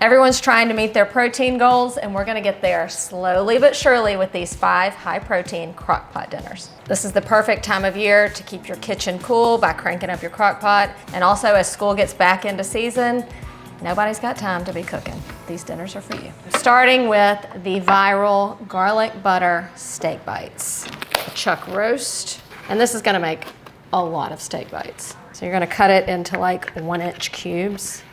Everyone's trying to meet their protein goals, and we're gonna get there slowly but surely with these 5 high-protein crock-pot dinners. This is the perfect time of year to keep your kitchen cool by cranking up your crock-pot, and also as school gets back into season, nobody's got time to be cooking. These dinners are for you. Starting with the viral garlic butter steak bites. A chuck roast, and this is gonna make a lot of steak bites. So you're gonna cut it into like 1-inch cubes.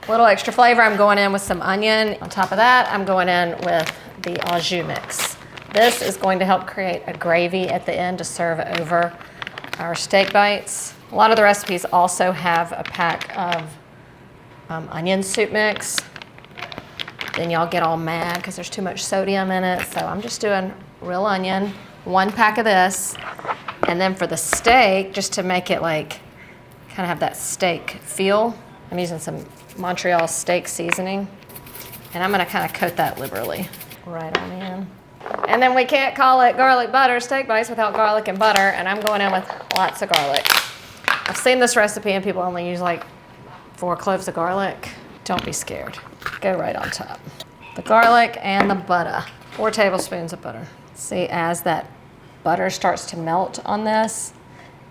A little extra flavor, I'm going in with some onion. On top of that, I'm going in with the au jus mix. This is going to help create a gravy at the end to serve over our steak bites. A lot of the recipes also have a pack of onion soup mix. Then y'all get all mad because there's too much sodium in it. So I'm just doing real onion, 1 pack of this. And then for the steak, just to make it like, kind of have that steak feel, I'm using some Montreal steak seasoning, and I'm gonna kind of coat that liberally right on in. And then we can't call it garlic butter steak bites without garlic and butter, and I'm going in with lots of garlic. I've seen this recipe and people only use like 4 cloves of garlic. Don't be scared. Go right on top. The garlic and the butter. 4 tablespoons of butter. See, as that butter starts to melt on this,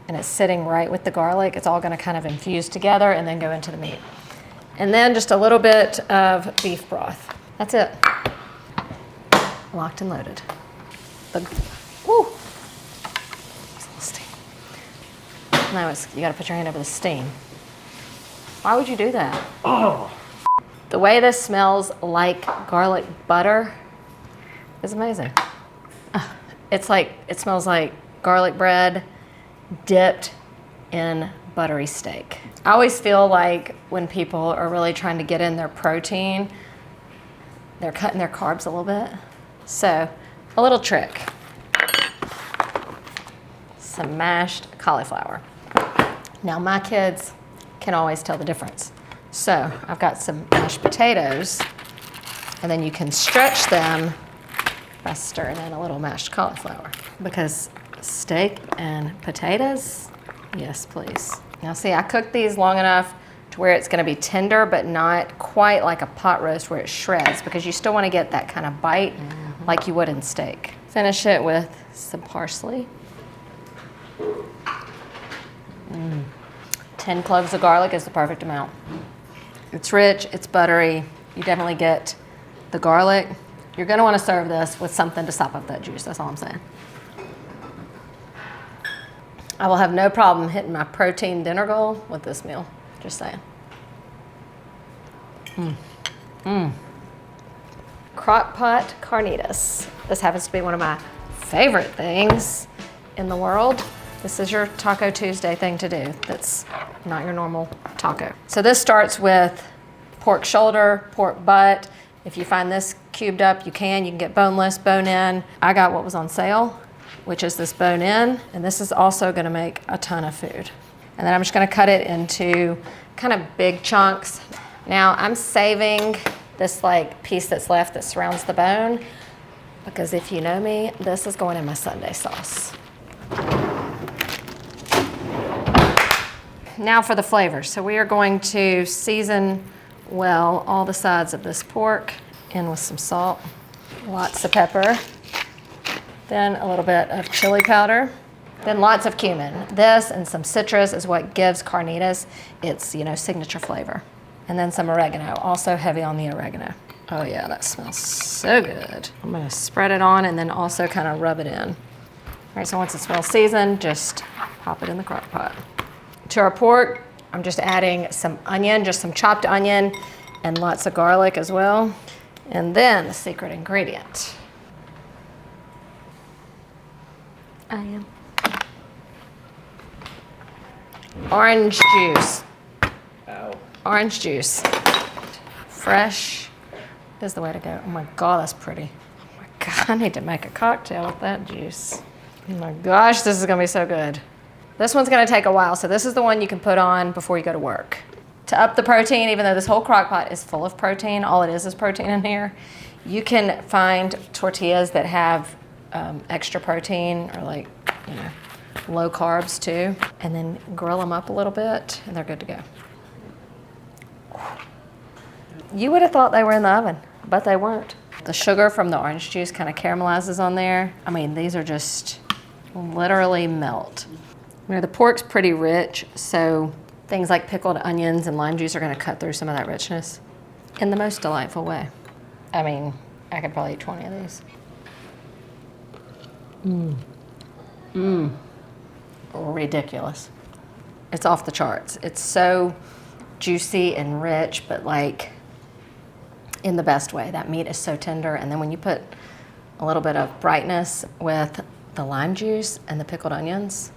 and it's sitting right with the garlic, it's all gonna kind of infuse together and then go into the meat. And then just a little bit of beef broth. That's it. Locked and loaded. Woo! Steam. Now you gotta put your hand over the steam. Why would you do that? Oh. The way this smells like garlic butter is amazing. It's like, it smells like garlic bread dipped in buttery steak. I always feel like when people are really trying to get in their protein, they're cutting their carbs a little bit. So, a little trick. Some mashed cauliflower. Now my kids can always tell the difference. So, I've got some mashed potatoes, and then you can stretch them by stirring in a little mashed cauliflower. Because steak and potatoes, yes please. Now see, I cooked these long enough to where it's gonna be tender, but not quite like a pot roast where it shreds, because you still wanna get that kind of bite like you would in steak. Finish it with some parsley. 10 cloves of garlic is the perfect amount. It's rich, it's buttery. You definitely get the garlic. You're gonna wanna serve this with something to sop up that juice, that's all I'm saying. I will have no problem hitting my protein dinner goal with this meal, just saying. Crockpot Carnitas. This happens to be one of my favorite things in the world. This is your Taco Tuesday thing to do. That's not your normal taco. So this starts with pork shoulder, pork butt. If you find this cubed up, you can get boneless, bone in. I got what was on sale, which is this bone in, and this is also gonna make a ton of food. And then I'm just gonna cut it into kind of big chunks. Now I'm saving this like piece that's left that surrounds the bone, because if you know me, this is going in my Sunday sauce. Now for the flavor. So we are going to season well all the sides of this pork in with some salt, lots of pepper, then a little bit of chili powder, then lots of cumin. This and some citrus is what gives carnitas its, signature flavor. And then some oregano, also heavy on the oregano. Oh yeah, that smells so good. I'm gonna spread it on and then also kind of rub it in. All right, so once it's well seasoned, just pop it in the crock pot. To our pork, I'm just adding some onion, just some chopped onion, and lots of garlic as well. And then the secret ingredient. Orange juice. Ow. Orange juice. Fresh is the way to go. Oh my God, that's pretty. Oh my God, I need to make a cocktail with that juice. Oh my gosh, this is gonna be so good. This one's gonna take a while, so this is the one you can put on before you go to work. To up the protein, even though this whole crock pot is full of protein, all it is protein in here, you can find tortillas that have extra protein or low carbs too, and then grill them up a little bit and they're good to go. You would have thought they were in the oven, but they weren't. The sugar from the orange juice kind of caramelizes on there. I mean, these are just literally melt. You know, the pork's pretty rich, so things like pickled onions and lime juice are gonna cut through some of that richness in the most delightful way. I mean, I could probably eat 20 of these. Ridiculous. It's off the charts. It's so juicy and rich, but like in the best way. That meat is so tender, and then when you put a little bit of brightness with the lime juice and the pickled onions,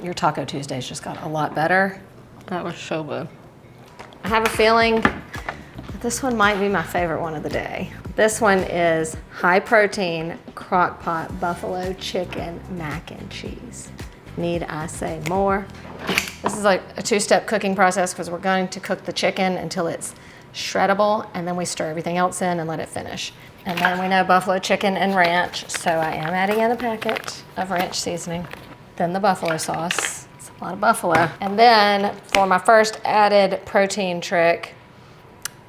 your Taco Tuesdays just got a lot better. That was so good. I have a feeling that this one might be my favorite one of the day. This one is high protein crock-pot buffalo chicken mac and cheese. Need I say more? This is like a two-step cooking process because we're going to cook the chicken until it's shreddable, and then we stir everything else in and let it finish. And then we know buffalo chicken and ranch, so I am adding in a packet of ranch seasoning. Then the buffalo sauce. It's a lot of buffalo. And then for my first added protein trick,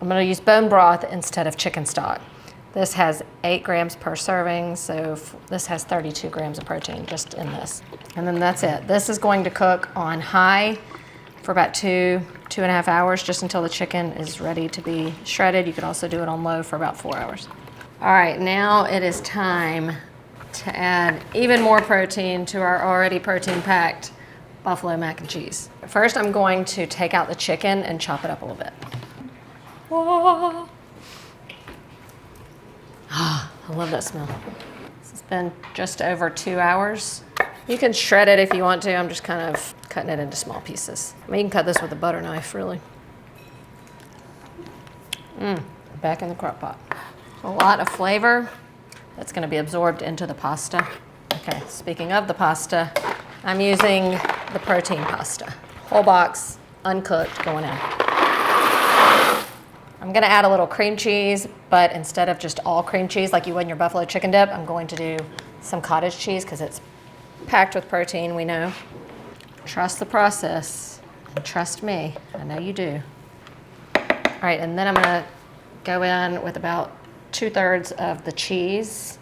I'm gonna use bone broth instead of chicken stock. This has 8 grams per serving, so this has 32 grams of protein just in this. And then that's it. This is going to cook on high for about 2.5 hours, just until the chicken is ready to be shredded. You could also do it on low for about 4 hours. All right, now it is time to add even more protein to our already protein-packed buffalo mac and cheese. First, I'm going to take out the chicken and chop it up a little bit. Whoa. Ah, I love that smell. This has been just over 2 hours. You can shred it if you want to. I'm just kind of cutting it into small pieces. I mean, you can cut this with a butter knife, really. Back in the crock pot. A lot of flavor that's going to be absorbed into the pasta. Okay, speaking of the pasta, I'm using the protein pasta. Whole box, uncooked, going in. I'm gonna add a little cream cheese, but instead of just all cream cheese like you would in your buffalo chicken dip, I'm going to do some cottage cheese because it's packed with protein, we know. Trust the process, and trust me, I know you do. All right, and then I'm gonna go in with about 2/3 of the cheese,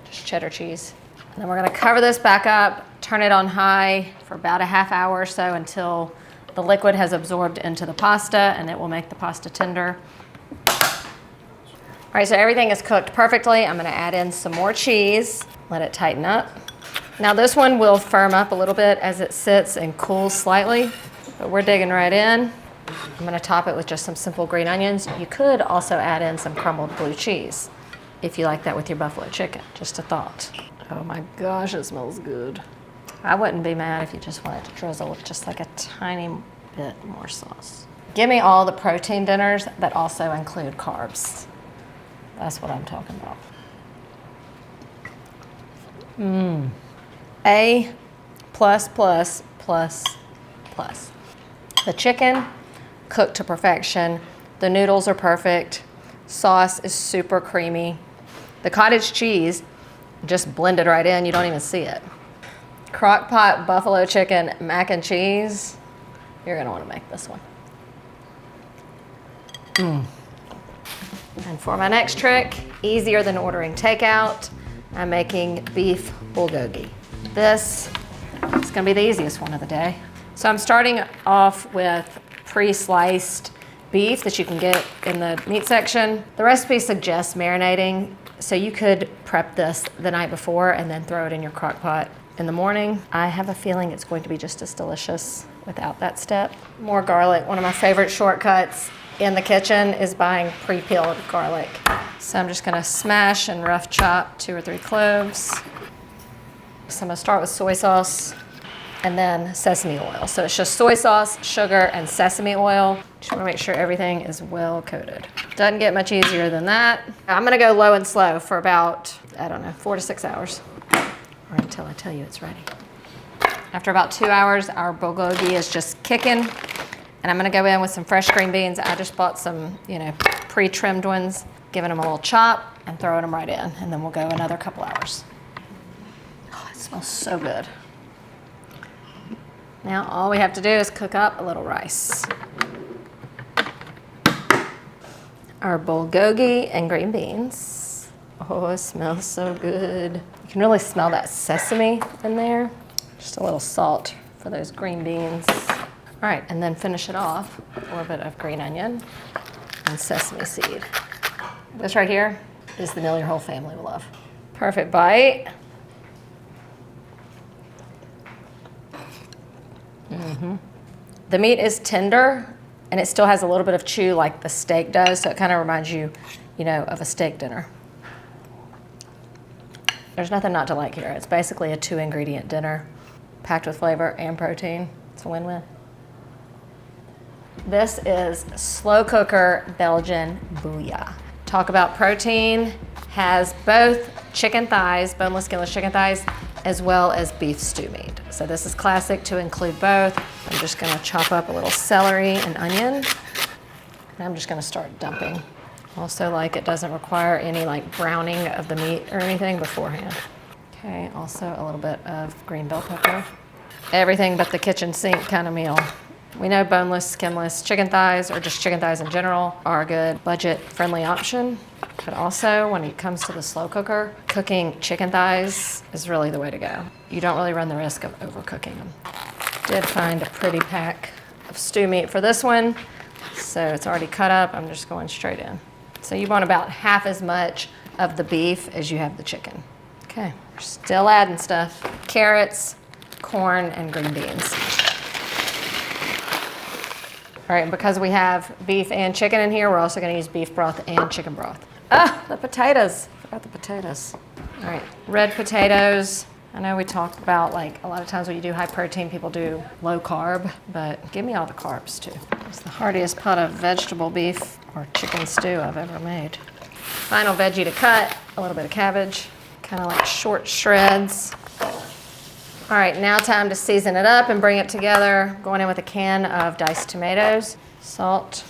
just cheddar cheese. And then we're gonna cover this back up, turn it on high for about a half hour or so until the liquid has absorbed into the pasta, and it will make the pasta tender. All right, so everything is cooked perfectly. I'm gonna add in some more cheese, let it tighten up. Now this one will firm up a little bit as it sits and cools slightly, but we're digging right in. I'm gonna top it with just some simple green onions. You could also add in some crumbled blue cheese if you like that with your buffalo chicken, just a thought. Oh my gosh, it smells good. I wouldn't be mad if you just wanted to drizzle with just like a tiny bit more sauce. Give me all the protein dinners that also include carbs. That's what I'm talking about. A plus plus plus plus. The chicken cooked to perfection. The noodles are perfect. Sauce is super creamy. The cottage cheese just blended right in. You don't even see it. Crock-pot buffalo chicken mac and cheese. You're gonna wanna make this one. And for my next trick, easier than ordering takeout, I'm making beef bulgogi. This is gonna be the easiest one of the day. So I'm starting off with pre-sliced beef that you can get in the meat section. The recipe suggests marinating, so you could prep this the night before and then throw it in your crock pot in the morning. I have a feeling it's going to be just as delicious without that step. More garlic. One of my favorite shortcuts in the kitchen is buying pre-peeled garlic. So I'm just gonna smash and rough chop 2 or 3 cloves. So I'm gonna start with soy sauce and then sesame oil. So it's just soy sauce, sugar, and sesame oil. Just wanna make sure everything is well coated. Doesn't get much easier than that. I'm gonna go low and slow for about, I don't know, 4 to 6 hours, or until I tell you it's ready. After about 2 hours, our bulgogi is just kicking, and I'm gonna go in with some fresh green beans. I just bought some, pre-trimmed ones, giving them a little chop and throwing them right in, and then we'll go another couple hours. Oh, it smells so good. Now all we have to do is cook up a little rice. our bulgogi and green beans. Oh, it smells so good. You can really smell that sesame in there. Just a little salt for those green beans. All right, and then finish it off with a little bit of green onion and sesame seed. This right here is the meal your whole family will love. Perfect bite. The meat is tender and it still has a little bit of chew like the steak does, so it kind of reminds you, of a steak dinner. There's nothing not to like here. It's basically a 2-ingredient dinner, packed with flavor and protein. It's a win-win. This is Slow Cooker Belgian Booyah. Talk about protein, has both chicken thighs, boneless, skinless chicken thighs, as well as beef stew meat. So this is classic to include both. I'm just gonna chop up a little celery and onion, and I'm just gonna start dumping. Also, it doesn't require any browning of the meat or anything beforehand. Okay, also a little bit of green bell pepper. Everything but the kitchen sink kind of meal. We know boneless, skinless chicken thighs, or just chicken thighs in general, are a good budget-friendly option. But also, when it comes to the slow cooker, cooking chicken thighs is really the way to go. You don't really run the risk of overcooking them. Did find a pretty pack of stew meat for this one, so it's already cut up. I'm just going straight in. So you want about half as much of the beef as you have the chicken. Okay, we're still adding stuff. Carrots, corn, and green beans. All right, and because we have beef and chicken in here, we're also gonna use beef broth and chicken broth. Ah, the potatoes. Forgot the potatoes. All right, red potatoes. I know we talked about a lot of times when you do high protein, people do low carb, but give me all the carbs too. It's the heartiest pot of vegetable beef or chicken stew I've ever made. Final veggie to cut, a little bit of cabbage, kind of like short shreds. All right, now time to season it up and bring it together. Going in with a can of diced tomatoes, salt,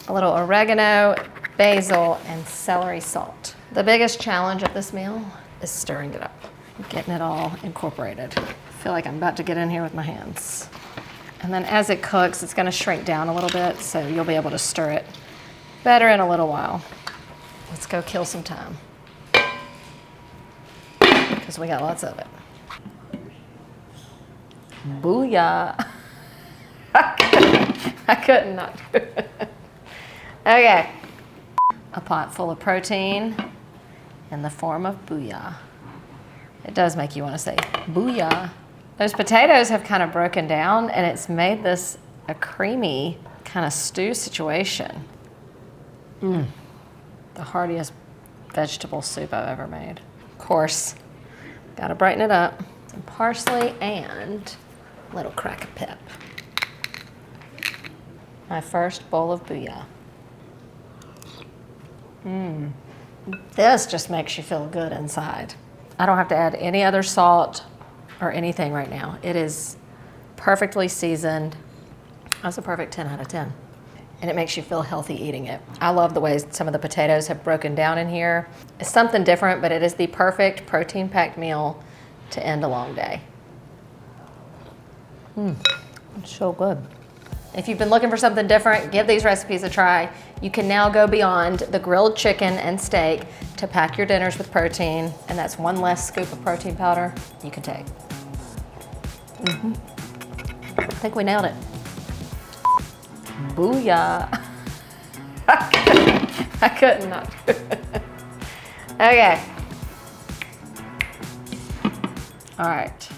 a little oregano, basil, and celery salt. The biggest challenge of this meal is stirring it up, getting it all incorporated. I feel like I'm about to get in here with my hands. And then as it cooks, it's gonna shrink down a little bit, so you'll be able to stir it better in a little while. Let's go kill some time, because we got lots of it. Booyah. I couldn't not do it. Okay. A pot full of protein in the form of booyah. It does make you want to say booyah. Those potatoes have kind of broken down, and it's made this a creamy kind of stew situation. The heartiest vegetable soup I've ever made. Of course, gotta brighten it up. Some parsley and a little crack of pep. My first bowl of booyah. This just makes you feel good inside. I don't have to add any other salt or anything right now. It is perfectly seasoned. That's a perfect 10 out of 10. And it makes you feel healthy eating it. I love the way some of the potatoes have broken down in here. It's something different, but it is the perfect protein-packed meal to end a long day. It's so good. If you've been looking for something different, give these recipes a try. You can now go beyond the grilled chicken and steak to pack your dinners with protein, and that's one less scoop of protein powder you can take. I think we nailed it. Booyah. I couldn't not do it. Okay. All right.